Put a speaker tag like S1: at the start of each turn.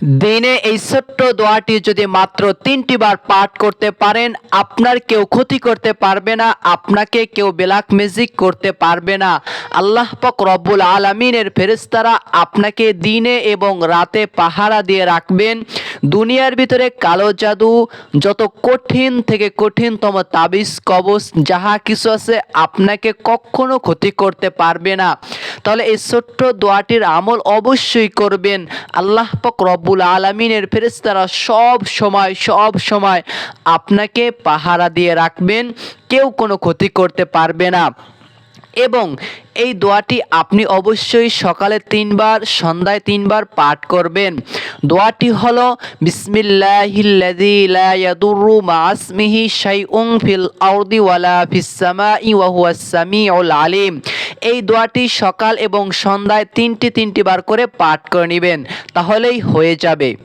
S1: দিনে এই ছোট্ট দোয়াটি যদি মাত্র ৩টি বার পাঠ করতে পারেন, আপনার কেউ ক্ষতি করতে পারবে না, আপনাকে কেউ ব্ল্যাক ম্যাজিক করতে পারবে না। আল্লাহ পাক রব্বুল আলামিনের ফেরেশতারা আপনাকে দিনে এবং রাতে পাহারা দিয়ে রাখবেন। দুনিয়ার ভিতরে কালো জাদু, যত কঠিন থেকে কঠিনতম তাবিজ কবজ যাহা কিছু আছে, আপনাকে কখনো ক্ষতি করতে পারবে না। তাহলে এই ছোট্ট দোয়াটির আমল অবশ্যই করবেন। আল্লাহ পাক রব্বুল আলামিনের ফেরেশতারা সব সময় আপনাকে পাহারা দিয়ে রাখবেন, কেউ কোনো ক্ষতি করতে পারবে না। এবং এই দোয়াটি আপনি অবশ্যই সকালে ৩ বার, সন্ধ্যায় ৩ বার পাঠ করবেন। দোয়াটি হলো বিসমিল্লাহিল্লাযী লা ইয়াদুররু মা ইসমিহি শাইউন ফিল আরদি ওয়ালা ফিস সামাই ওয়া হুয়াস সামিউল আলিম। এই দোয়াটি সকাল এবং সন্ধ্যায় ৩টি বার করে পাঠ করে নেবেন, তাহলেই হয়ে যাবে।